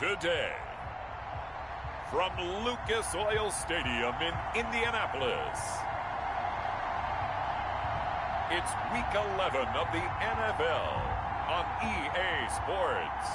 today. From Lucas Oil Stadium in Indianapolis, it's Week 11 of the NFL on EA Sports.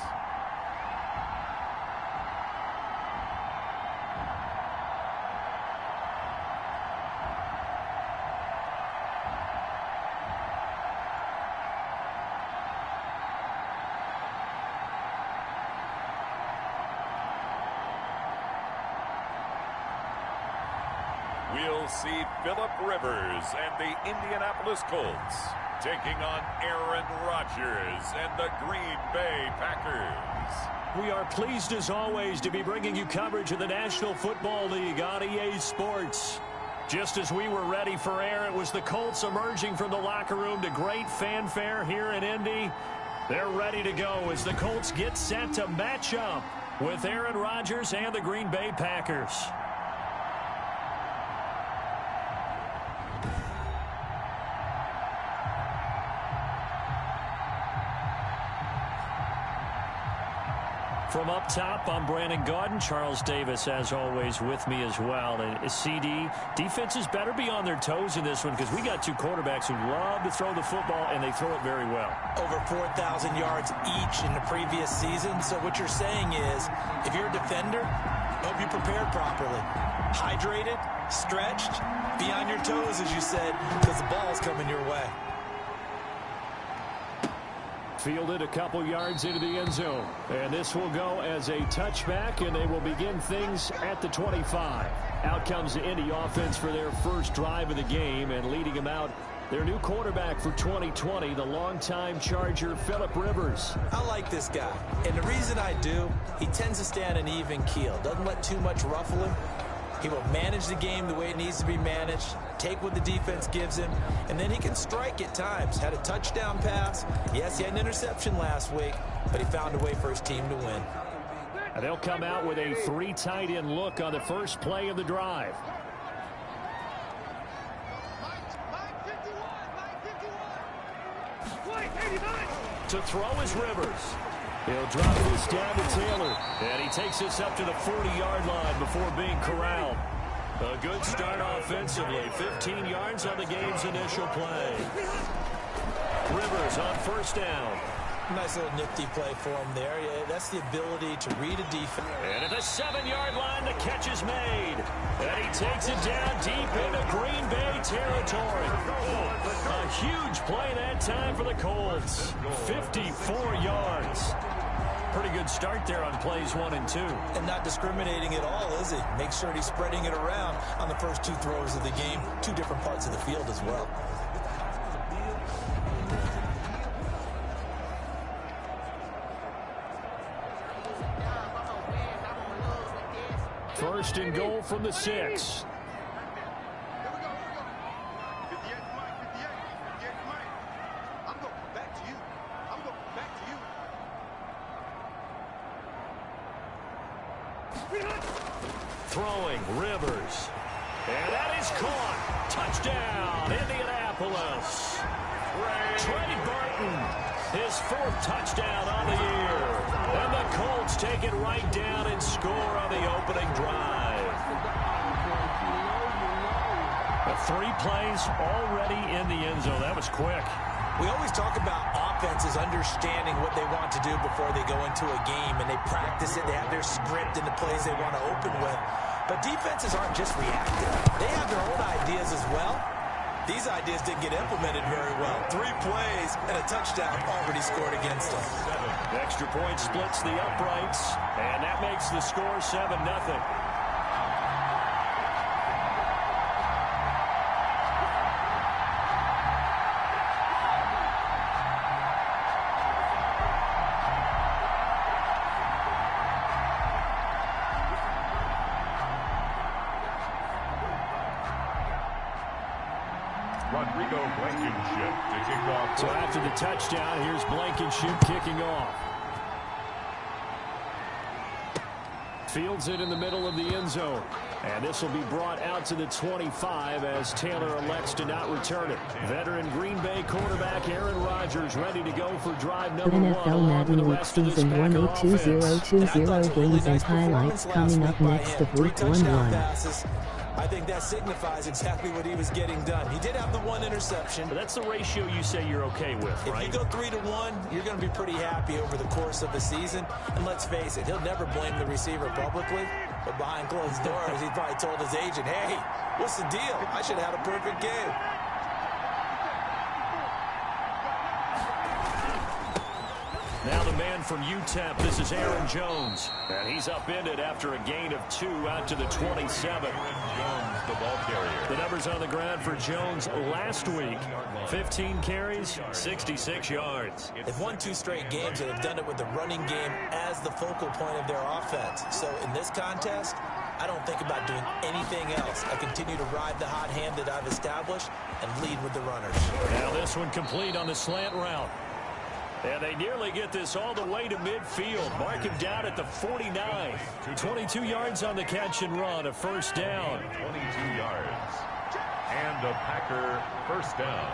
We'll see Phillip Rivers and the Indianapolis Colts taking on Aaron Rodgers and the Green Bay Packers. We are pleased as always to be bringing you coverage of the National Football League on EA Sports. Just as we were ready for air, it was the Colts emerging from the locker room to great fanfare here in Indy. They're ready to go as the Colts get set to match up with Aaron Rodgers and the Green Bay Packers. From up top, I'm Brandon Gaudin. Charles Davis, as always, with me as well. And CD, defenses better be on their toes in this one because we got two quarterbacks who love to throw the football, and they throw it very well. Over 4,000 yards each in the previous season. So what you're saying is, if you're a defender, hope you prepared properly. Hydrated, stretched, be on your toes, as you said, because the ball's coming your way. Fielded a couple yards into the end zone. And this will go as a touchback, and they will begin things at the 25. Out comes the Indy offense for their first drive of the game, and leading them out, their new quarterback for 2020, the longtime Charger, Phillip Rivers. I like this guy, and the reason I do, he tends to stay on an even keel. Doesn't let too much ruffle him. He will manage the game the way it needs to be managed, take what the defense gives him, and then he can strike at times. Had a touchdown pass. Yes, he had an interception last week, but he found a way for his team to win. And they'll come out with a three tight end look on the first play of the drive. To throw is Rivers. He'll drop this down to Taylor. And he takes this up to the 40-yard line before being corralled. A good start offensively. 15 yards on the game's initial play. Rivers on first down. Nice little nifty play for him there. Yeah, that's the ability to read a defense. And at the 7-yard line, the catch is made. And he takes it down deep into Green Bay territory. A huge play that time for the Colts. 54 yards. Pretty good start there on plays 1 and 2. And not discriminating at all, is he? Make sure he's spreading it around on the first two throws of the game. Two different parts of the field as well. First and goal from the 6. Throwing, Rivers. And that is caught. Touchdown, Indianapolis. Trey Burton, his 4th touchdown on the year. And the Colts take it right down and score on the opening drive. 3 plays already in the end zone. That was quick. We always talk about offenses understanding what they want to do before they go into a game, and they practice it. They have their script and the plays they want to open with. But defenses aren't just reactive. They have their own ideas as well. These ideas didn't get implemented very well. 3 plays and a touchdown already scored against them. Extra point splits the uprights, and that makes the score 7-0. So after the touchdown, here's Blankenship kicking off. Fields it in the middle of the end zone. And this will be brought out to the 25 as Taylor elects to not return it. Veteran Green Bay quarterback Aaron Rodgers ready to go for drive number NFL Madden Week Season 1-8-2020 games and highlights coming up next of Week 1-1. I think that signifies exactly what he was getting done. He did have the one interception. But that's the ratio you say you're okay with, right? If you go 3-1, you're going to be pretty happy over the course of the season. And let's face it, he'll never blame the receiver publicly. But behind closed doors, he probably told his agent, hey, what's the deal? I should have had a perfect game. Now the man from UTEP, this is Aaron Jones. And he's upended after a gain of 2 out to the 27. Jones, the ball carrier. The numbers on the ground for Jones last week. 15 carries, 66 yards. They've won 2 straight games and have done it with the running game as the focal point of their offense. So in this contest, I don't think about doing anything else. I continue to ride the hot hand that I've established and lead with the runners. Now this one complete on the slant route. And they nearly get this all the way to midfield. Mark him down at the 49. 22 yards on the catch and run, a first down. 22 yards. And a Packer first down.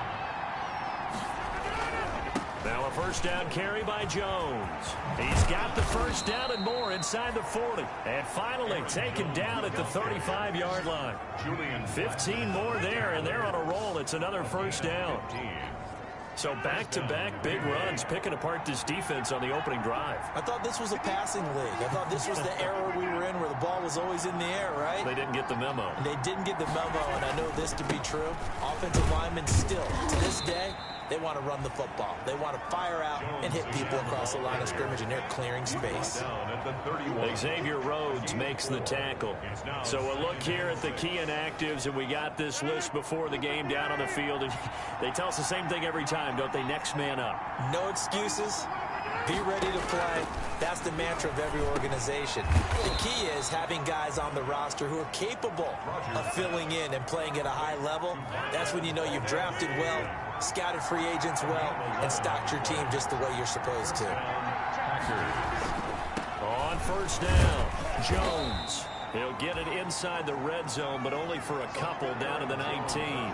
Now a first down carry by Jones. He's got the first down and more inside the 40. And finally taken down at the 35-yard line. 15 more there, and they're on a roll. It's another first down. So back-to-back big runs, picking apart this defense on the opening drive. I thought this was a passing league. I thought this was the era we were in where the ball was always in the air, right? They didn't get the memo. They didn't get the memo, and I know this to be true. Offensive linemen still, to this day, they want to run the football. They want to fire out and hit people across the line of scrimmage, and they're clearing space. Xavier Rhodes makes the tackle. So a look here at the key inactives, and we got this list before the game down on the field. And they tell us the same thing every time, don't they? Next man up. No excuses. Be ready to play. That's the mantra of every organization. The key is having guys on the roster who are capable of filling in and playing at a high level. That's when you know you've drafted well, scouted free agents well, and stocked your team just the way you're supposed to. On first down, Jones. He'll get it inside the red zone, but only for a couple down to the 19.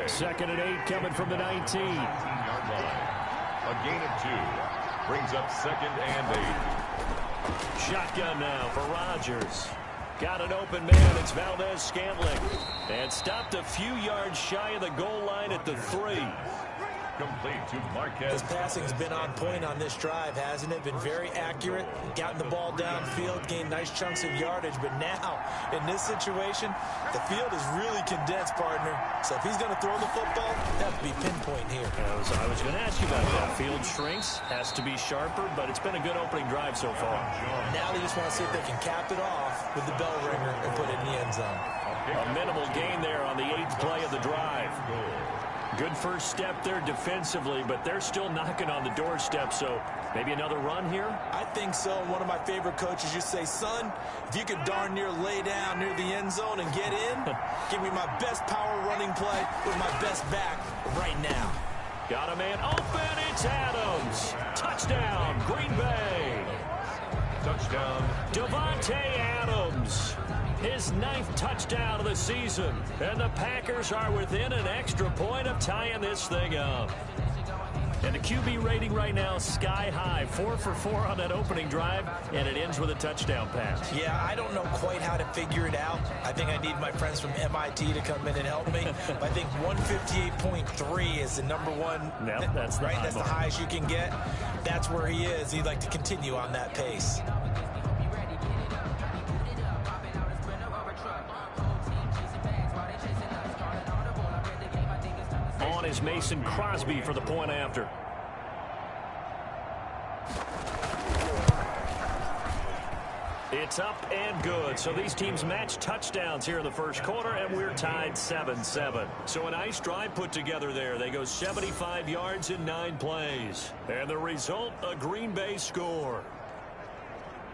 Second and 8 coming from the 19. A gain of 2. Brings up second and 8. Shotgun now for Rodgers. Got an open man. It's Valdez-Scantling. And stopped a few yards shy of the goal line at the 3. Complete to Marquez. His passing's been on point on this drive, hasn't it? Been very accurate, gotten the ball downfield, gained nice chunks of yardage. But now, in this situation, the field is really condensed, partner. So if he's going to throw the football, that would be pinpoint here. I was going to ask you about that. Field shrinks, has to be sharper, but it's been a good opening drive so far. Now they just want to see if they can cap it off with the bell ringer and put it in the end zone. A minimal gain there on the 8th play of the drive. Good first step there defensively, but they're still knocking on the doorstep, so maybe another run here? I think so. One of my favorite coaches used to say, son, if you could darn near lay down near the end zone and get in, give me my best power running play with my best back right now. Got a man open. It's Adams. Touchdown, Green Bay. Touchdown. Davante Adams. His 9th touchdown of the season. And the Packers are within an extra point of tying this thing up. And the QB rating right now, sky high. 4 for 4 on that opening drive, and it ends with a touchdown pass. Yeah, I don't know quite how to figure it out. I think I need my friends from MIT to come in and help me. But I think 158.3 is the number one. Yep, that's the right. high That's mark. The highest you can get. That's where he is. He'd like to continue on that pace. On is Mason Crosby for the point after. It's up and good. So these teams match touchdowns here in the first quarter, and we're tied 7-7. So a nice drive put together there. They go 75 yards in 9 plays. And the result, a Green Bay score.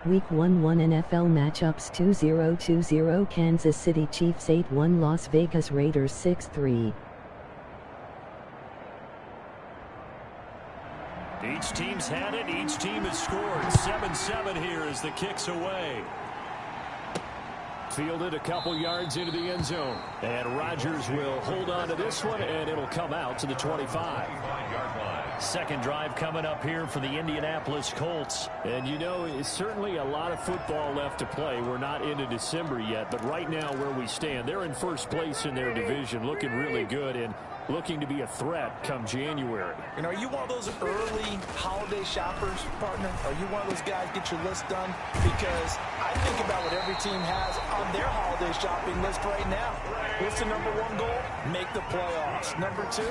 Week 1-1 NFL matchups 2-0-2-0 Kansas City Chiefs 8-1 Las Vegas Raiders 6-3. Each team's had it. Each team has scored. 7-7 here as the kick's away. Fielded a couple yards into the end zone. And Rodgers will hold on to this one, and it'll come out to the 25. Second drive coming up here for the Indianapolis Colts. And, you know, it's certainly a lot of football left to play. We're not into December yet, but right now where we stand, they're in first place in their division, looking really good and looking to be a threat come January. And are you one of those early holiday shoppers, partner? Are you one of those guys get your list done? Because I think about what every team has on their holiday shopping list right now. What's the number one goal? Make the playoffs. Number two,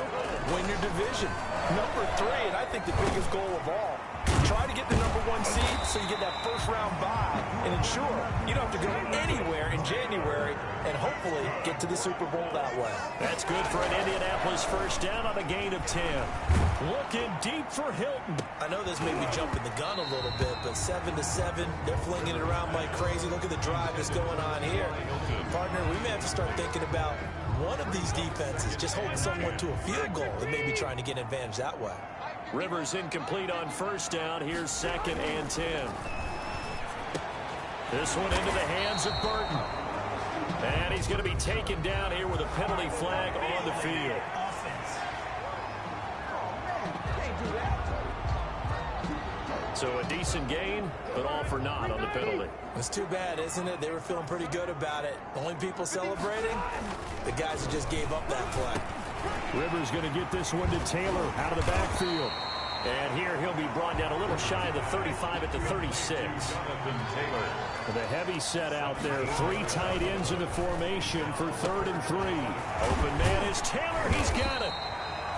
win your division. Number three, and I think the biggest goal of all, try to get the number one seed so you get that first round bye and ensure you don't have to go anywhere in January and hopefully get to the Super Bowl that way. That's good for an Indianapolis first down on a gain of 10. Looking deep for Hilton. I know this may be jumping the gun a little bit, but 7-7, they're flinging it around like crazy. Look at the drive that's going on here. Partner, we may have to start thinking about one of these defenses just holding someone to a field goal and maybe trying to get an advantage that way. Rivers incomplete on first down. Here's 2nd and 10. This one into the hands of Burton. And he's going to be taken down here with a penalty flag on the field. So a decent gain, but all for naught on the penalty. It's too bad, isn't it? They were feeling pretty good about it. The only people celebrating, the guys who just gave up that play. Rivers going to get this one to Taylor out of the backfield. And here he'll be brought down a little shy of the 35 at the 36. With a heavy set out there. 3 tight ends in the formation for 3rd and 3. Open man is Taylor. He's got it.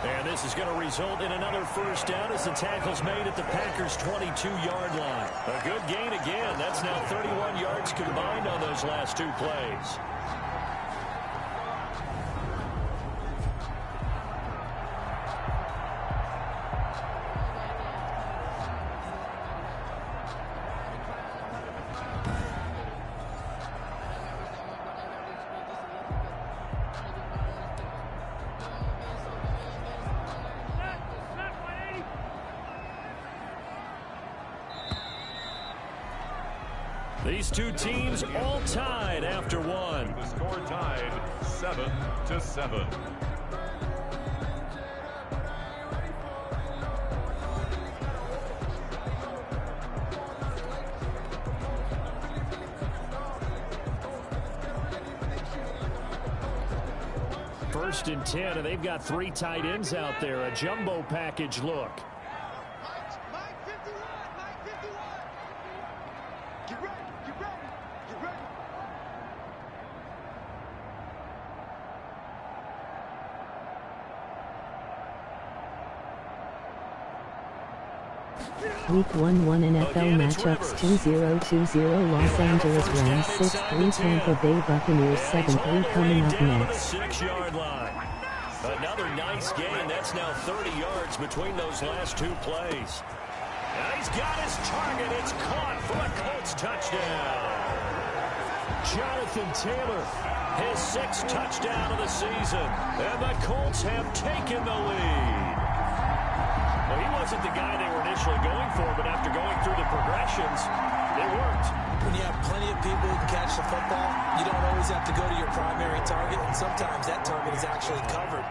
And this is going to result in another first down as the tackle's made at the Packers' 22-yard line. A good gain again. That's now 31 yards combined on those last 2 plays. These two teams all tied after one. The score tied 7-7. First and 10, and they've got 3 tight ends out there. A jumbo package look. Week 1 NFL matchups 2-0-2-0 Los Angeles Rams 6-3 Tampa Bay Buccaneers 7-3 coming up next. 6-yard line. Another nice gain. That's now 30 yards between those last 2 plays. And he's got his target. It's caught for a Colts touchdown. Jonathan Taylor, his 6th touchdown of the season. And the Colts have taken the lead. Well, he wasn't the guy they were initially going for, but after going through the progressions, it worked. When you have plenty of people who can catch the football, you don't always have to go to your primary target, and sometimes that target is actually covered.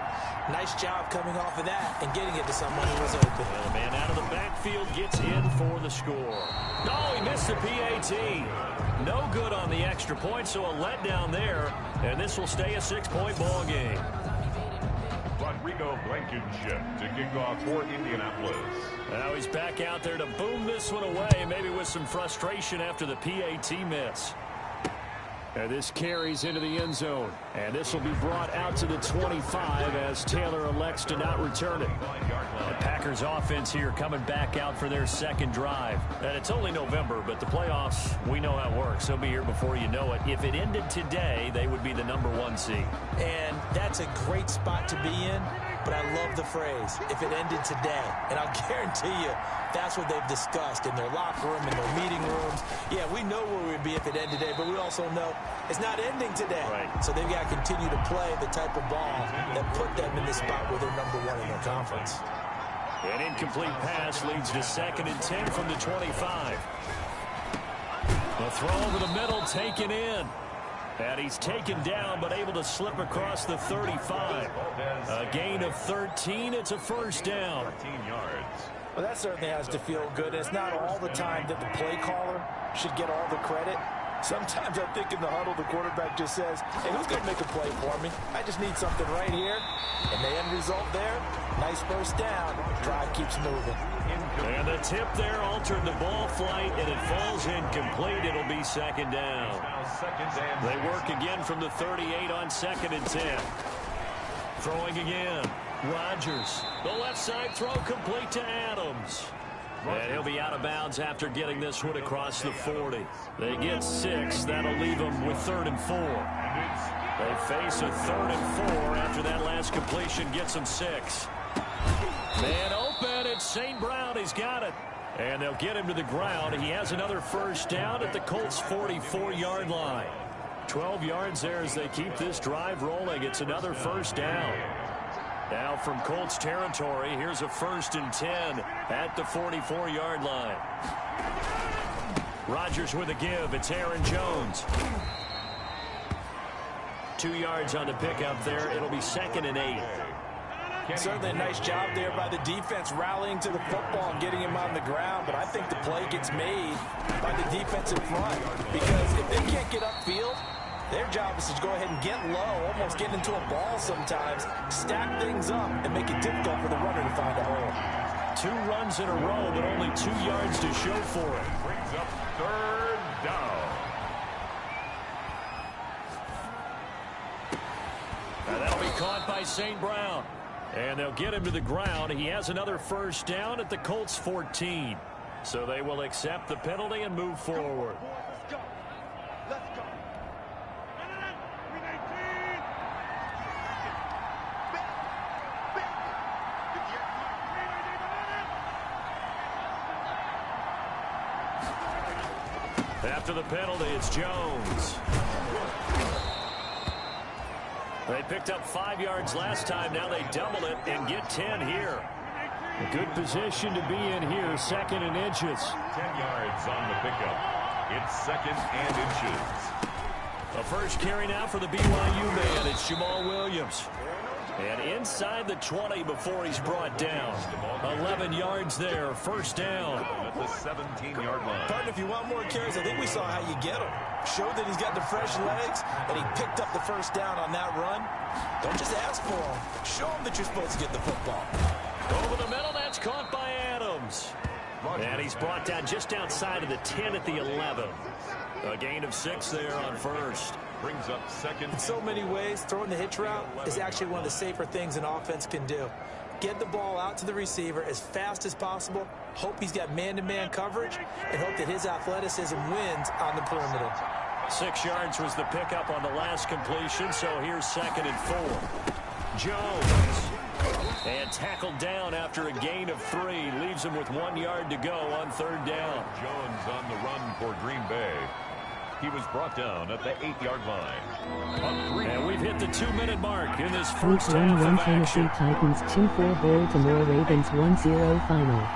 Nice job coming off of that and getting it to someone who was open. And the man out of the backfield gets in for the score. No, he missed the PAT. No good on the extra point, so a letdown there, and this will stay a 6-point ball game. Blankenship to kick off for Indianapolis. Now he's back out there to boom this one away, maybe with some frustration after the PAT miss. And this carries into the end zone. And this will be brought out to the 25 as Taylor elects to not return it. The Packers offense here coming back out for their 2nd drive. And it's only November, but the playoffs, we know how it works. They'll be here before you know it. If it ended today, they would be the number 1 seed. And that's a great spot to be in. But I love the phrase, if it ended today. And I'll guarantee you, that's what they've discussed in their locker room, in their meeting rooms. Yeah, we know where we'd be if it ended today, but we also know it's not ending today. Right. So they've got to continue to play the type of ball that put them in the spot where they're number 1 in their conference. An incomplete pass leads to 2nd and 10 from the 25. The throw over the middle taken in. And he's taken down but able to slip across the 35. A gain of 13. It's a first down. 13 yards. Well, that certainly has to feel good. It's not all the time that the play caller should get all the credit. Sometimes I think in the huddle, the quarterback just says, hey, who's going to make a play for me? I just need something right here. And the end result there, nice first down. Drive keeps moving. And the tip there altered the ball flight, and it falls incomplete. It'll be 2nd down. They work again from the 38 on 2nd and 10. Throwing again. Rodgers. The left side throw complete to Adams. And he'll be out of bounds after getting this one across the 40. They get 6. That'll leave them with 3rd and 4. They face a 3rd and 4 after that last completion gets them 6. Man open. It's St. Brown. He's got it. And they'll get him to the ground. He has another first down at the Colts' 44-yard line. 12 yards there as they keep this drive rolling. It's another first down. Now from Colts territory, here's a 1st and 10 at the 44-yard line. Rodgers with a give. It's Aaron Jones. 2 yards on the pickup there. It'll be 2nd and 8. Certainly a nice job there by the defense rallying to the football and getting him on the ground, but I think the play gets made by the defensive front because if they can't get upfield, their job is to go ahead and get low, almost get into a ball sometimes, stack things up, and make it difficult for the runner to find a hole. 2 runs in a row, but only 2 yards to show for it. Brings up 3rd down. And that'll be caught by St. Brown. And they'll get him to the ground. He has another first down at the Colts 14. So they will accept the penalty and move forward. After the penalty, it's Jones. They picked up 5 yards last time. Now they double it and get 10 here. A good position to be in here. 2nd and inches. 10 yards on the pickup. It's 2nd and inches. A first carry now for the BYU man. It's Jamal Williams. And inside the 20 before he's brought down. 11 yards there. First down. At the 17-yard line. Partner, if you want more carries, I think we saw how you get him. Showed that he's got the fresh legs, and he picked up the first down on that run. Don't just ask for him. Show him that you're supposed to get the football. Over the middle, that's caught by Adams. And he's brought down just outside of the 10 at the 11. A gain of 6 there on first. Brings up 2nd. In so many ways, throwing the hitch route is actually one of the safer things an offense can do. Get the ball out to the receiver as fast as possible, hope he's got man-to-man coverage, and hope that his athleticism wins on the perimeter. 6 yards was the pickup on the last completion, so here's 2nd and 4. Jones. And tackled down after a gain of 3. Leaves him with 1 yard to go on 3rd down. Jones on the run for Green Bay. He was brought down at the 8-yard line. And we've hit the 2-minute mark in this Week first half 1 of Tennessee action. Titans 2-4 Baltimore Ravens 1-0 final.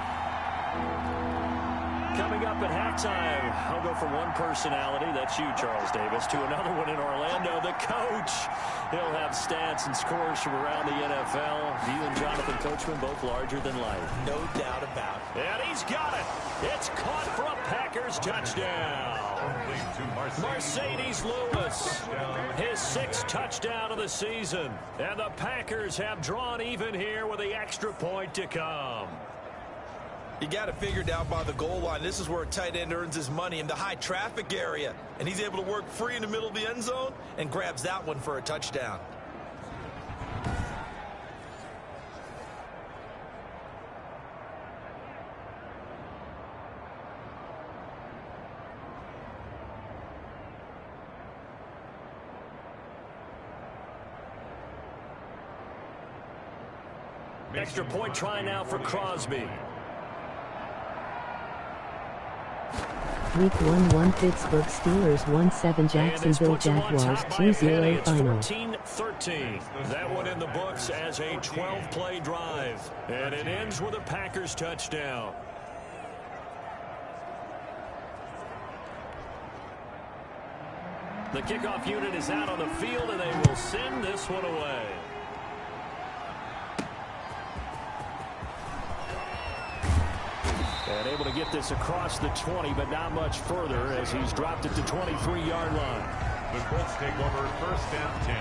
Coming up at halftime, I'll go from one personality, that's you, Charles Davis, to another one in Orlando, the coach. He'll have stats and scores from around the NFL. You and Jonathan Coachman both larger than life. No doubt about it. And he's got it. It's caught for a Packers touchdown. Mercedes Lewis, his 6th touchdown of the season. And the Packers have drawn even here with the extra point to come. You got it figured out by the goal line. This is where a tight end earns his money, in the high traffic area. And he's able to work free in the middle of the end zone and grabs that one for a touchdown. Extra point try now for Crosby. Week 1-1 Pittsburgh Steelers 1-7 Jacksonville Jaguars 2-0 final. 14-13. That one in the books as a 12-play drive. And it ends with a Packers touchdown. The kickoff unit is out on the field, and they will send this one away. And able to get this across the 20, but not much further as he's dropped it to 23-yard line. The Colts take over first and 10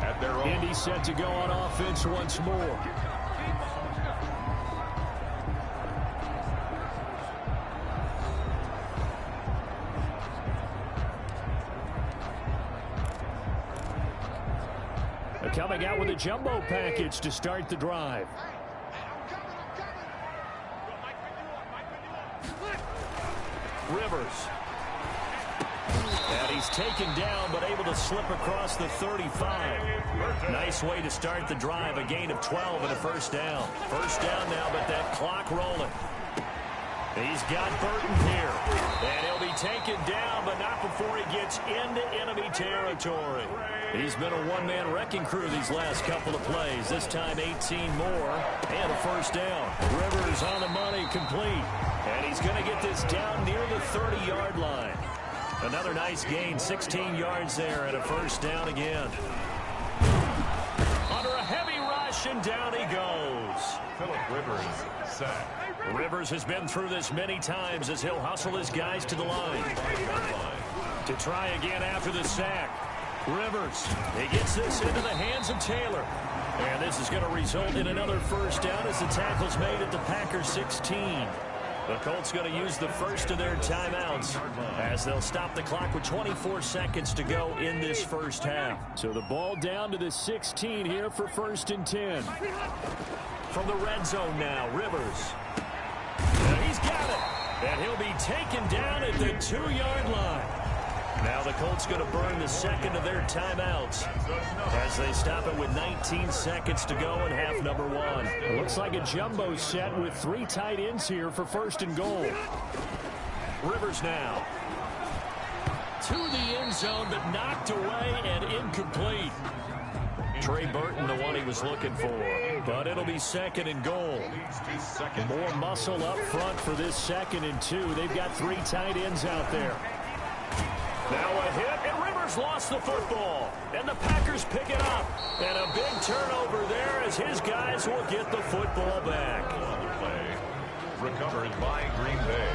at their own. Indy set to go on offense once more. Coming out with a jumbo package to start the drive. Rivers. And he's taken down, but able to slip across the 35. Nice way to start the drive. A gain of 12 and a first down. First down now, but that clock rolling. He's got Burton here. And he'll be taken down, but not before he gets into enemy territory. He's been a one-man wrecking crew these last couple of plays. This time 18 more and a first down. Rivers on the money, complete. And he's going to get this down near the 30-yard line. Another nice gain, 16 yards there and a first down again. Under a heavy rush, and down he goes. Philip Rivers sacked. Rivers has been through this many times as he'll hustle his guys to the line. To try again after the sack. Rivers, he gets this into the hands of Taylor. And this is going to result in another first down as the tackle's made at the Packers 16. The Colts going to use the first of their timeouts as they'll stop the clock with 24 seconds to go in this first half. So the ball down to the 16 here for first and 10. From the red zone now, Rivers. And he's got it. And he'll be taken down at the 2-yard line. Now the Colts going to burn the second of their timeouts as they stop it with 19 seconds to go in half number one. It looks like a jumbo set with 3 tight ends here for first and goal. Rivers now. To the end zone, but knocked away and incomplete. Trey Burton, the one he was looking for. But it'll be second and goal. More muscle up front for this second and 2. They've got 3 tight ends out there. Now a hit, and Rivers lost the football. And the Packers pick it up. And a big turnover there as his guys will get the football back. Another play recovered by Green Bay.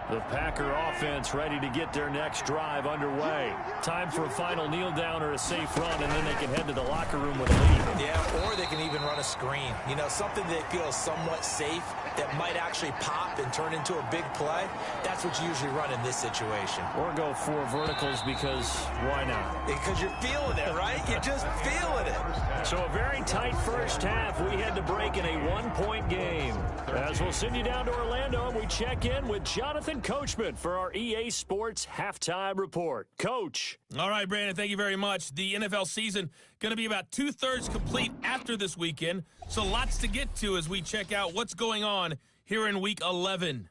The Packer offense ready to get their next drive underway. Time for a final kneel down or a safe run, and then they can head to the locker room with a lead. Yeah, or they can even run a screen. You know, something that feels somewhat safe that might actually pop and turn into a big play. That's what you usually run in this situation. Or go 4 verticals because why not? Because you're feeling it, right? You're just feeling it. So a very tight first half. We had to break in a 1-point game. As we'll send you down to Orlando, and we check in with Jonathan Coachman for our EA Sports Halftime Report. Coach. All right, Brandon, thank you very much. The NFL season going to be about 2/3 complete after this weekend, so lots to get to as we check out what's going on here in Week 11.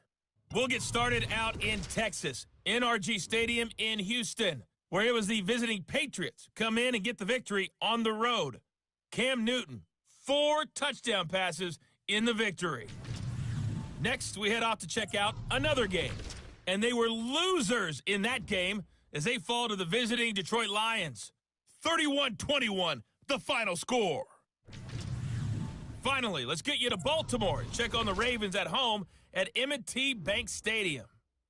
We'll get started out in Texas, NRG Stadium in Houston, where it was the visiting Patriots come in and get the victory on the road. Cam Newton, 4 touchdown passes in the victory. Next, we head off to check out another game. And they were losers in that game as they fall to the visiting Detroit Lions. 31-21, the final score. Finally, let's get you to Baltimore and check on the Ravens at home at M&T Bank Stadium.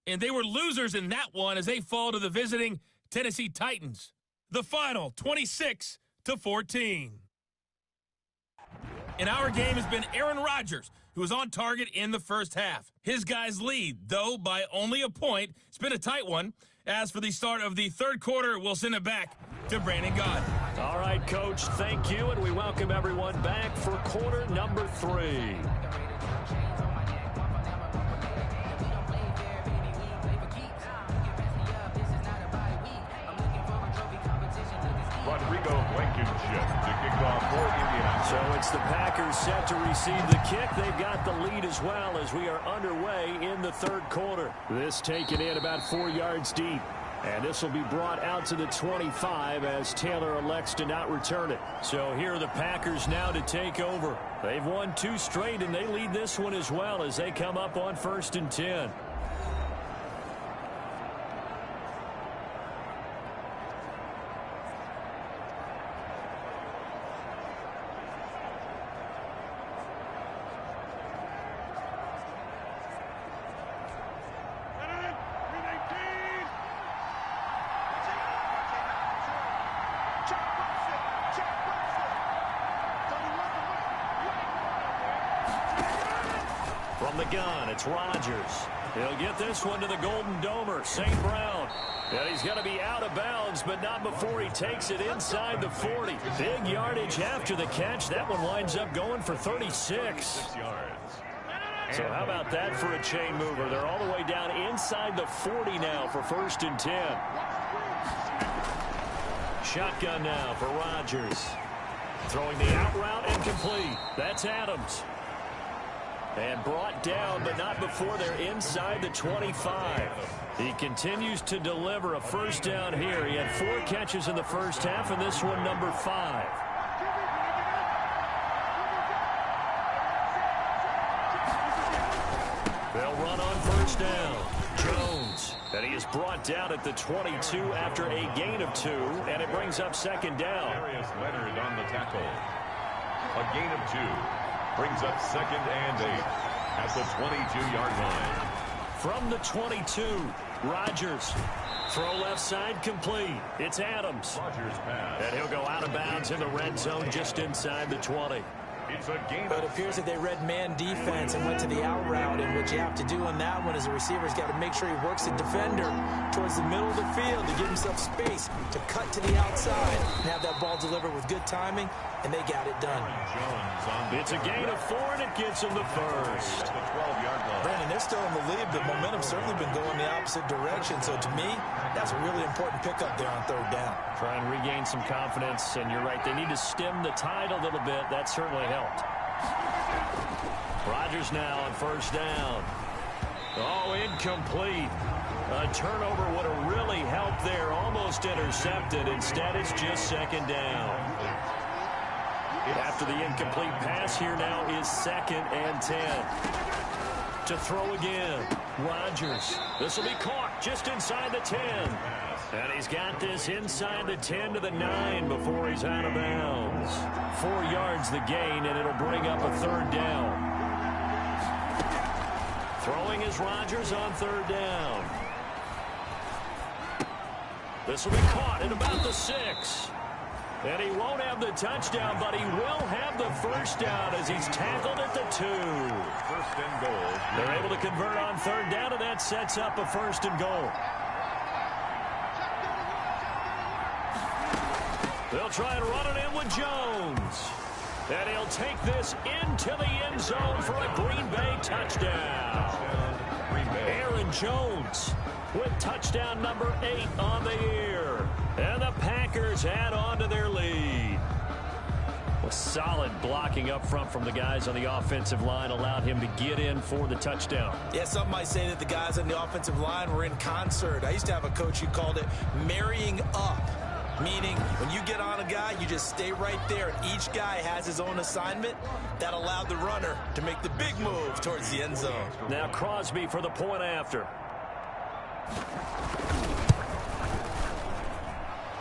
And they were losers in that one as they fall to the visiting Tennessee Titans. The final, 26-14. And our game has been Aaron Rodgers, who was on target in the first half. His guys lead, though, by only a point. It's been a tight one. As for the start of the third quarter, we'll send it back to Brandon Gaudin. All right, Coach, thank you, and we welcome everyone back for quarter number 3. Rodrigo Blankenship to kick off for Indianapolis. So it's the Packers set to receive the kick. They've got the lead as well as we are underway in the third quarter. This taken in about 4 yards deep. And this will be brought out to the 25 as Taylor elects to not return it. So here are the Packers now to take over. They've won 2 straight, and they lead this one as well as they come up on 1st and 10. From the gun, it's Rodgers. He'll get this one to the Golden Domer, St. Brown. And he's going to be out of bounds, but not before he takes it inside the 40. Big yardage after the catch. That one winds up going for 36. 6 yards. So how about that for a chain mover? They're all the way down inside the 40 now for 1st and 10. Shotgun now for Rodgers. Throwing the out route incomplete. That's Adams. And brought down, but not before they're inside the 25. He continues to deliver a first down here. He had 4 catches in the first half, and this one number 5. They'll run on first down. Jones. And he is brought down at the 22 after a gain of 2, and it brings up 2nd down. Darius Leonard on the tackle. A gain of 2. Brings up 2nd and 8 at the 22-yard line. From the 22, Rodgers. Throw left side complete. It's Adams. Rodgers pass. And he'll go out of bounds in the red zone just inside the 20. It's a gain. But it appears that they read man defense and went to the out route. And what you have to do on that one is the receiver's got to make sure he works the defender towards the middle of the field to give himself space to cut to the outside and have that ball delivered with good timing, and they got it done. It's a gain of 4, and it gets him the first. The 12-yard line. Brandon, they're still in the lead, but momentum's certainly been going the opposite direction. So to me, that's a really important pickup there on 3rd down. Try and regain some confidence, and you're right, they need to stem the tide a little bit. That certainly helped. Rodgers now on 1st down. Oh, incomplete. A turnover would have really helped there. Almost intercepted. Instead, it's just 2nd down. After the incomplete pass, here now is 2nd and 10. To throw again. Rodgers. This will be caught just inside the 10. And he's got this inside the 10 to the 9 before he's out of bounds. 4 yards the gain, and it'll bring up a 3rd down. Throwing is Rodgers on 3rd down. This will be caught at about the 6. And he won't have the touchdown, but he will have the first down as he's tackled at the 2. 1st and goal. They're able to convert on 3rd down, and that sets up a 1st and goal. They'll try and run it in with Jones. And he'll take this into the end zone for a Green Bay touchdown. Aaron Jones with touchdown number 8 on the year. And the Packers add on to their lead. Well, solid blocking up front from the guys on the offensive line allowed him to get in for the touchdown. Yeah, some might say that the guys on the offensive line were in concert. I used to have a coach who called it marrying up. Meaning, when you get on a guy, you just stay right there. Each guy has his own assignment. That allowed the runner to make the big move towards the end zone. Now Crosby for the point after.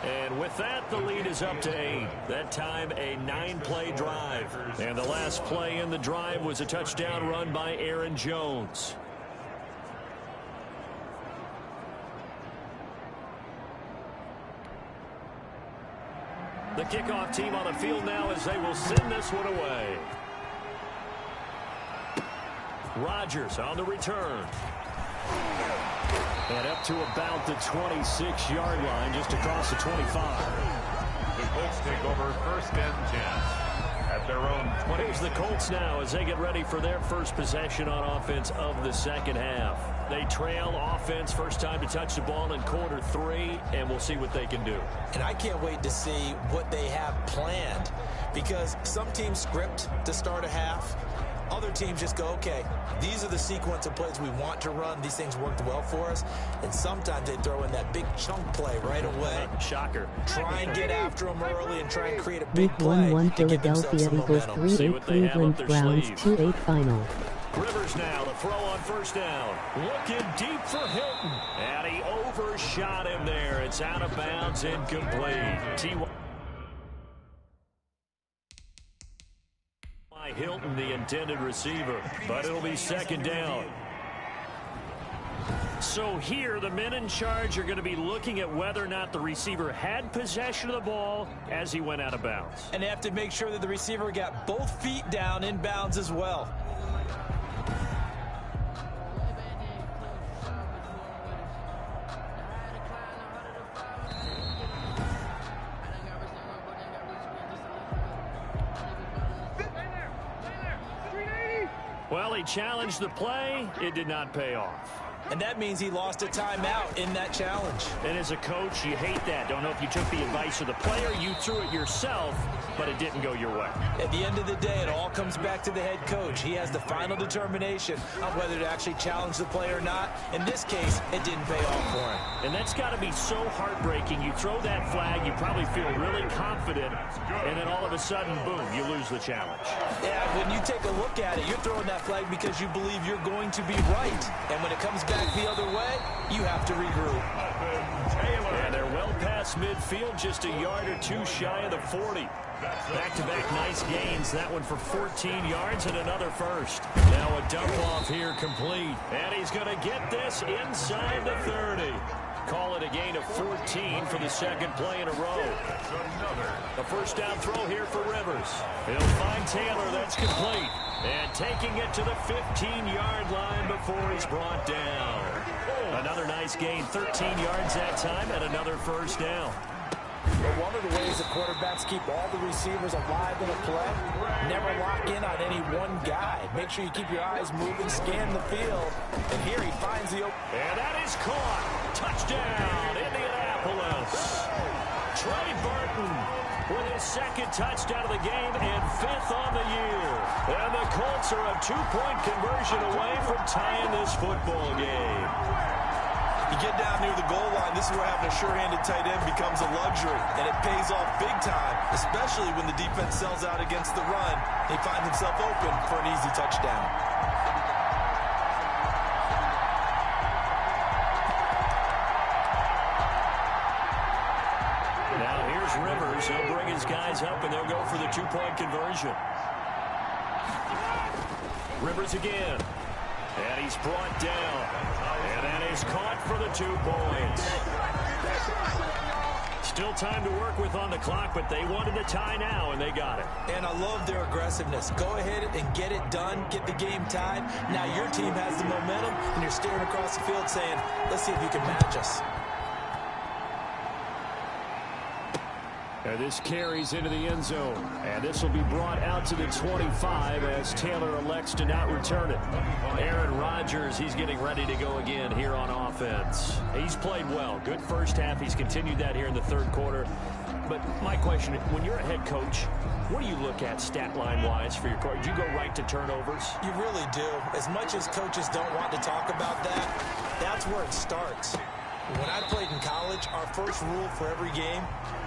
And with that, the lead is up to 8. That time, a 9-play drive. And the last play in the drive was a touchdown run by Aaron Jones. The kickoff team on the field now as they will send this one away. Rodgers on the return. And up to about the 26-yard line, just across the 25. The Colts take over 1st and 10 at their own 20. Here's the Colts now as they get ready for their first possession on offense of the second half. They trail offense, first time to touch the ball in quarter 3, and we'll see what they can do. And I can't wait to see what they have planned, because some teams script to start a half. Other teams just go, okay, these are the sequence of plays we want to run. These things worked well for us. And sometimes they throw in that big chunk play right away. Shocker. Try and get after them early and try and create a big Week play 1-1 to give themselves Philadelphia some Eagles momentum. 3-8 Cleveland Browns 2-8 final. Rivers now to throw on first down. Looking deep for Hilton. And he overshot him there. It's out of bounds, incomplete. T.Y. Hilton, the intended receiver, but it'll be second down. So here, the men in charge are going to be looking at whether or not the receiver had possession of the ball as he went out of bounds. And they have to make sure that the receiver got both feet down in bounds as well. Well, he challenged the play. It did not pay off. And that means he lost a timeout in that challenge. And as a coach, you hate that. Don't know if you took the advice of the player, you threw it yourself, but it didn't go your way. At the end of the day, it all comes back to the head coach. He has the final determination on whether to actually challenge the play or not. In this case, it didn't pay off for him. And that's got to be so heartbreaking. You throw that flag, you probably feel really confident, and then all of a sudden, boom, you lose the challenge. Yeah, when you take a look at it, you're throwing that flag because you believe you're going to be right. And when it comes back the other way, you have to regroup. And they're well past midfield, just a yard or two shy of the 40. Back-to-back nice gains. That one for 14 yards and another first. Now a dump off here complete. And he's going to get this inside the 30. Call it a gain of 14 for the second play in a row. A first down throw here for Rivers. He'll find Taylor. That's complete. And taking it to the 15-yard line before he's brought down. Another nice gain, 13 yards that time, and another first down. But one of the ways that quarterbacks keep all the receivers alive in a play, never lock in on any one guy. Make sure you keep your eyes moving, scan the field. And here he finds the open. And that is caught. Touchdown, Indianapolis. Trey Burton with his second touchdown of the game and 5th on the year. And the Colts are a 2-point conversion away from tying this football game. You get down near the goal line, this is where having a sure-handed tight end becomes a luxury, and it pays off big time, especially when the defense sells out against the run. He finds himself open for an easy touchdown. Now here's Rivers. He'll bring his guys up, and they'll go for the 2-point conversion. Rivers again. And he's brought down. And that is caught for the 2 points. Still time to work with on the clock, but they wanted the tie now, and they got it. And I love their aggressiveness. Go ahead and get it done. Get the game tied. Now your team has the momentum, and you're staring across the field saying, let's see if you can match us. And this carries into the end zone. And this will be brought out to the 25 as Taylor elects to not return it. Aaron Rodgers, he's getting ready to go again here on offense. He's played well. Good first half. He's continued that here in the third quarter. But my question, when you're a head coach, what do you look at stat line-wise for your coach? Do you go right to turnovers? You really do. As much as coaches don't want to talk about that, that's where it starts. When I played in college, our first rule for every game,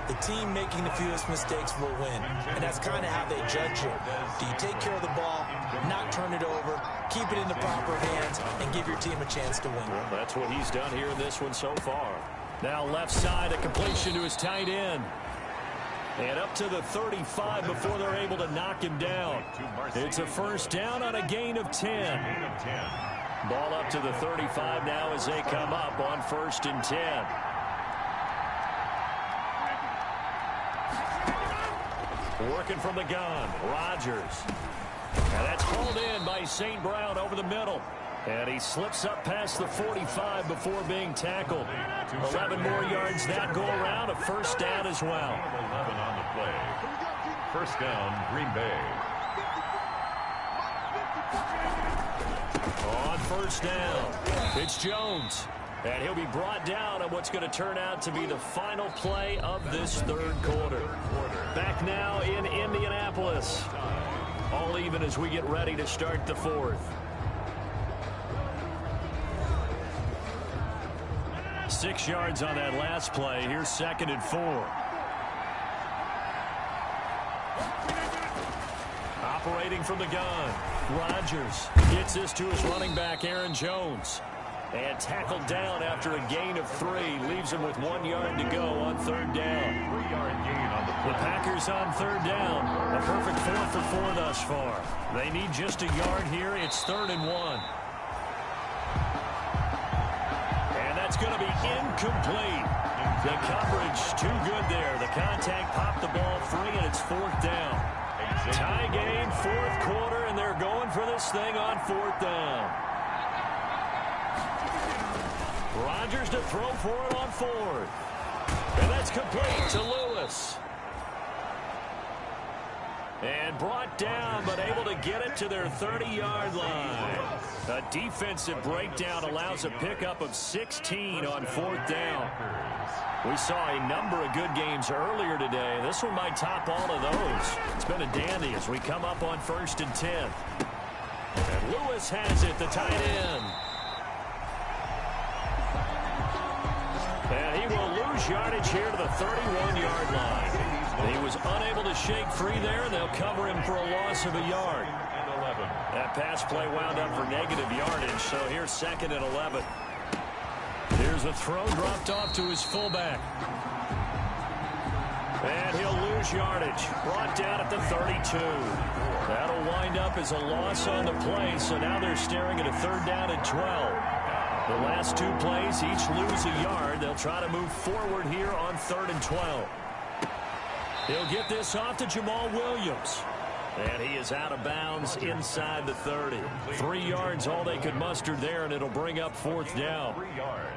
the team making the fewest mistakes will win. And that's kind of how they judge you. Do you take care of the ball, not turn it over, keep it in the proper hands, and give your team a chance to win? Well, that's what he's done here in this one so far. Now left side, a completion to his tight end. And up to the 35 before they're able to knock him down. It's a first down on a gain of 10. Ball up to the 35 now as they come up on 1st and 10. Working from the gun, Rodgers. And that's hauled in by St. Brown over the middle. And he slips up past the 45 before being tackled. 11 more yards that go around, a first down as well. First down, Green Bay. On first down, it's Jones. And he'll be brought down on what's going to turn out to be the final play of this third quarter. Back now in Indianapolis. All even as we get ready to start the fourth. 6 yards on that last play. Here's 2nd and 4. Operating from the gun. Rodgers gets this to his running back, Aaron Jones. And tackled down after a gain of 3. Leaves him with 1 yard to go on third down. 3-yard gain on the play. The Packers on third down. A perfect 4 for 4 thus far. They need just a yard here. It's 3rd and 1. And that's going to be incomplete. The coverage too good there. The contact popped the ball free, and it's 4th down. Tie game, 4th quarter, and they're going for this thing on 4th down. Rodgers to throw for it on 4th. And that's complete to Lewis. And brought down, but able to get it to their 30-yard line. A defensive breakdown allows a pickup of 16 on 4th down. We saw a number of good games earlier today. This one might top all of those. It's been a dandy as we come up on 1st and 10. And Lewis has it, the tight end. And he will lose yardage here to the 31-yard line. He was unable to shake free there, and they'll cover him for a loss of a yard. That pass play wound up for negative yardage, so here's 2nd and 11. Here's a throw dropped off to his fullback. And he'll lose yardage. Brought down at the 32. That'll wind up as a loss on the play, so now they're staring at a 3rd down and 12. The last 2 plays each lose a yard. They'll try to move forward here on 3rd and 12. He'll get this off to Jamal Williams. And he is out of bounds inside the 30. 3 yards all they could muster there, and it'll bring up 4th down.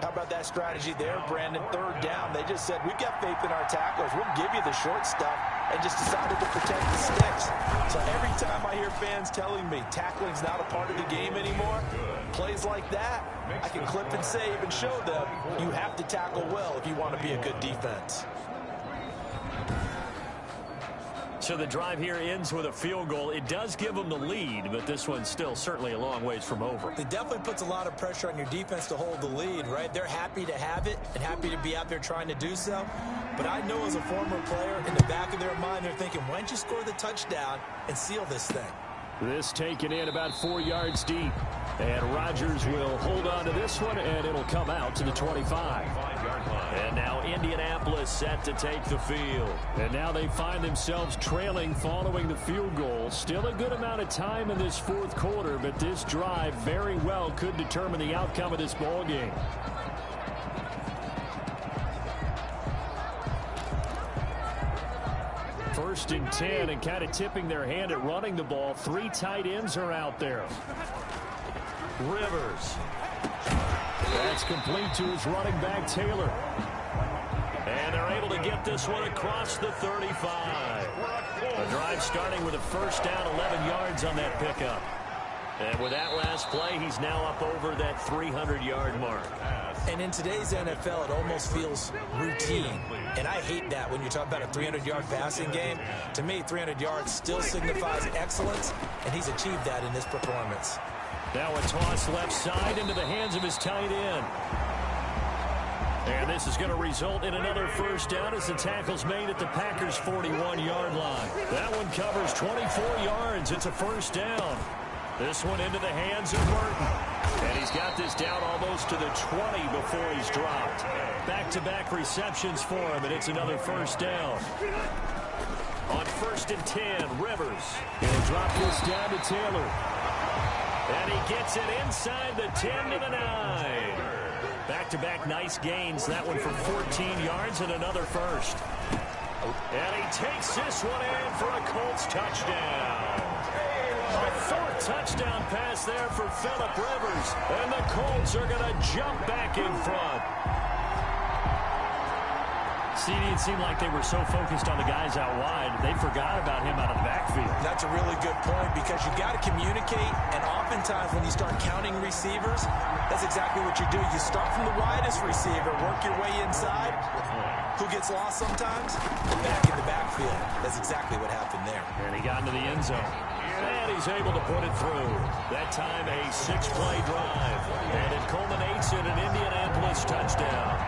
How about that strategy there, Brandon? 3rd down. They just said, we've got faith in our tacklers. We'll give you the short stuff, and just decided to protect the sticks. So every time I hear fans telling me tackling's not a part of the game anymore, plays like that, I can clip and save and show them you have to tackle well if you want to be a good defense. So the drive here ends with a field goal. It does give them the lead, but this one's still certainly a long ways from over. It definitely puts a lot of pressure on your defense to hold the lead, right? They're happy to have it and happy to be out there trying to do so. But I know as a former player, in the back of their mind, they're thinking, why don't you score the touchdown and seal this thing? This taken in about 4 yards deep. And Rodgers will hold on to this one, and it'll come out to the 25. And now Indianapolis set to take the field. And now they find themselves trailing following the field goal. Still a good amount of time in this 4th quarter, but this drive very well could determine the outcome of this ball game. First and 10, and kind of tipping their hand at running the ball. 3 tight ends are out there. Rivers. That's complete to his running back, Taylor. And they're able to get this one across the 35. A drive starting with a 1st down, 11 yards on that pickup. And with that last play, he's now up over that 300-yard mark. And in today's NFL, it almost feels routine. And I hate that when you talk about a 300-yard passing game. To me, 300 yards still signifies excellence, and he's achieved that in this performance. Now a toss left side into the hands of his tight end. And this is going to result in another 1st down as the tackle's made at the Packers' 41-yard line. That one covers 24 yards. It's a 1st down. This one into the hands of Burton. And he's got this down almost to the 20 before he's dropped. Back-to-back receptions for him, and it's another 1st down. On 1st and 10, Rivers. He'll drop this down to Taylor. And he gets it inside the 10 to the 9. Back-to-back nice gains. That one for 14 yards and another 1st. And he takes this one in for a Colts touchdown. A 4th touchdown pass there for Phillip Rivers. And the Colts are going to jump back in front. CD, it seemed like they were so focused on the guys out wide, they forgot about him out of the backfield. That's a really good point because you got to communicate, and oftentimes when you start counting receivers, that's exactly what you do. You start from the widest receiver, work your way inside. Who gets lost sometimes? Back in the backfield. That's exactly what happened there. And he got into the end zone. And he's able to put it through. That time a 6-play drive. And it culminates in an Indianapolis touchdown.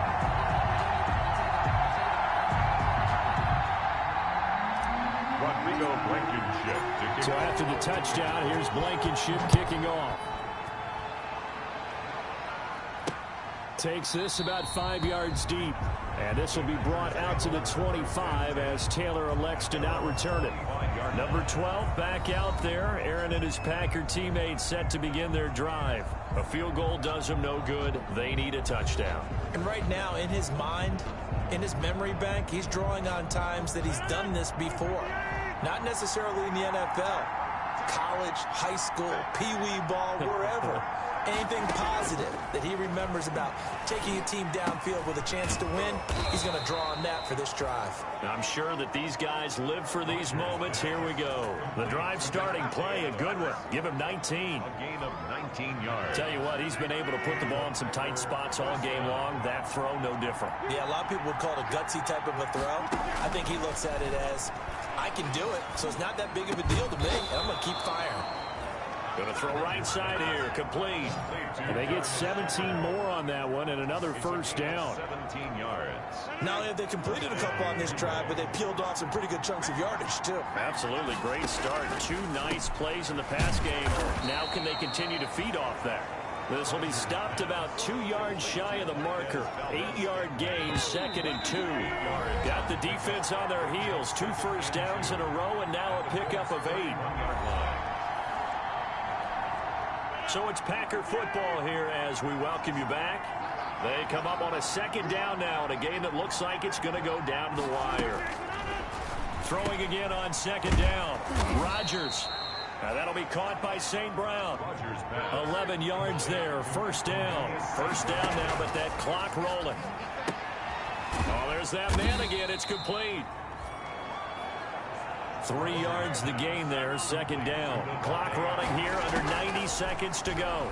Blankenship. So after the touchdown, here's Blankenship kicking off. Takes this about 5 yards deep. And this will be brought out to the 25 as Taylor elects to not return it. Number 12 back out there. Aaron and his Packer teammates set to begin their drive. A field goal does them no good. They need a touchdown. And right now, in his mind, in his memory bank, he's drawing on times that he's done this before. Not necessarily in the NFL. College, high school, pee-wee ball, wherever. Anything positive that he remembers about taking a team downfield with a chance to win, he's going to draw on that for this drive. I'm sure that these guys live for these moments. Here we go. The drive starting play, a good one. Give him 19. A gain of 19 yards. Tell you what, he's been able to put the ball in some tight spots all game long. That throw, no different. Yeah, a lot of people would call it a gutsy type of a throw. I think he looks at it as, I can do it, so it's not that big of a deal to me, and I'm going to keep firing. Going to throw right side here, complete. And they get 17 more on that one and another first down. 17 yards. Not only have they completed a couple on this drive, but they peeled off some pretty good chunks of yardage, too. Absolutely, great start. 2 nice plays in the pass game. Now can they continue to feed off that? This will be stopped about 2 yards shy of the marker. 8-yard gain, 2nd and 2. Got the defense on their heels. 2 first downs in a row, and now a pickup of 8. So it's Packer football here as we welcome you back. They come up on a 2nd down now in a game that looks like it's going to go down the wire. Throwing again on 2nd down. Rodgers. That'll be caught by St. Brown. 11 yards there. First down. First down now, but that clock rolling. Oh, there's that man again. It's complete. 3 yards the gain there, 2nd down. Clock running here, under 90 seconds to go.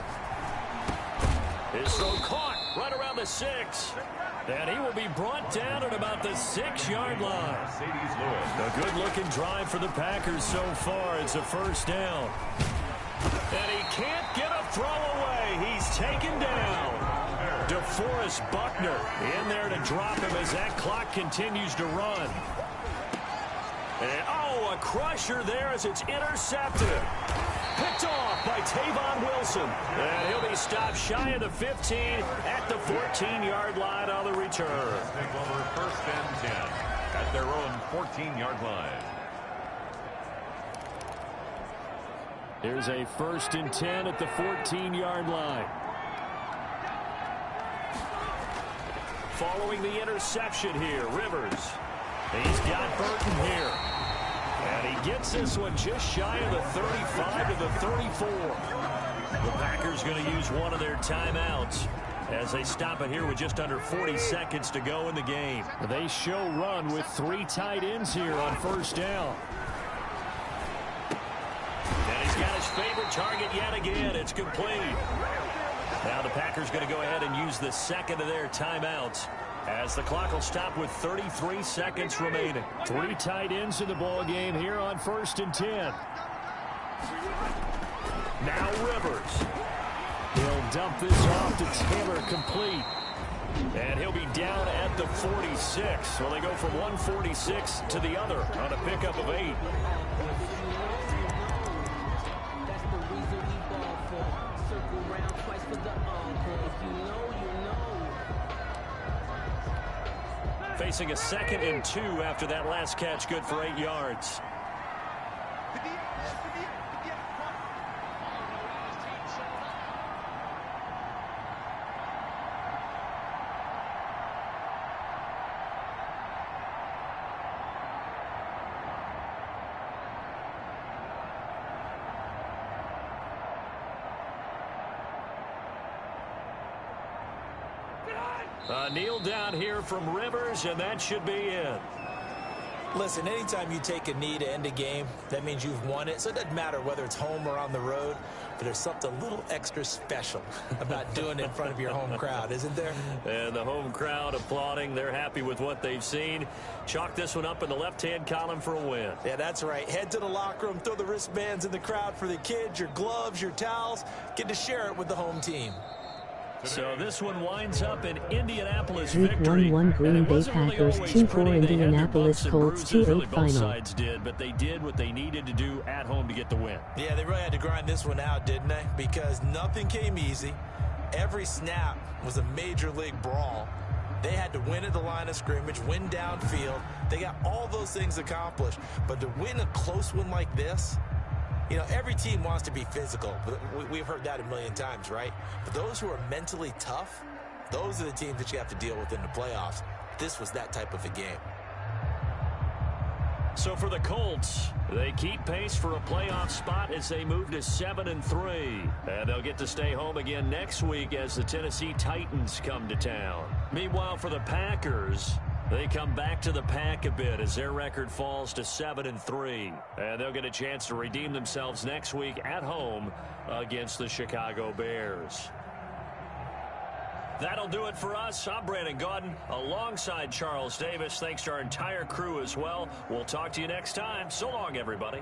His throw caught right around the 6. And he will be brought down at about the 6-yard line. A good-looking drive for the Packers so far. It's a first down. And he can't get a throw away. He's taken down. DeForest Buckner in there to drop him as that clock continues to run. And, a crusher there as it's intercepted. Picked off by Tavon Wilson. And he'll be stopped shy of the 15 at the 14-yard line on the return. Take over 1st and 10 at their own 14-yard line. Here's a 1st and 10 at the 14-yard line. Following the interception here, Rivers. He's got Burton here. And he gets this one just shy of the 35 to the 34. The Packers going to use one of their timeouts as they stop it here with just under 40 seconds to go in the game. They show run with 3 tight ends here on first down. And he's got his favorite target yet again. It's complete. Now the Packers going to go ahead and use the 2nd of their timeouts, as the clock will stop with 33 seconds remaining. 3 tight ends in the ball game here on 1st and 10. Now Rivers. He'll dump this off to Taylor, complete. And he'll be down at the 46. So they go from 146 to the other on a pickup of 8. Facing a 2nd and 2 after that last catch, good for 8 yards. Kneel down here from Rivers, and that should be it. Listen, anytime you take a knee to end a game, that means you've won it. So it doesn't matter whether it's home or on the road, but there's something a little extra special about doing it in front of your home crowd, isn't there? And the home crowd applauding. They're happy with what they've seen. Chalk this one up in the left-hand column for a win. Yeah, that's right. Head to the locker room, throw the wristbands in the crowd for the kids, your gloves, your towels. Get to share it with the home team. So this one winds up in Indianapolis Week victory. 1-1 Green Bay Packers 2-4 Indianapolis Colts 2-8 Both final. sides did, but they did what they needed to do at home to get the win. Yeah, they really had to grind this one out, didn't they? Because nothing came easy. Every snap was a major league brawl. They had to win at the line of scrimmage, win downfield. They got all those things accomplished. But to win a close one like this, you know, every team wants to be physical. We've heard that a million times, right? But those who are mentally tough, those are the teams that you have to deal with in the playoffs. This was that type of a game. So for the Colts, they keep pace for a playoff spot as they move to 7-3. And they'll get to stay home again next week as the Tennessee Titans come to town. Meanwhile, for the Packers, they come back to the pack a bit as their record falls to 7-3. And they'll get a chance to redeem themselves next week at home against the Chicago Bears. That'll do it for us. I'm Brandon Gaudin alongside Charles Davis. Thanks to our entire crew as well. We'll talk to you next time. So long, everybody.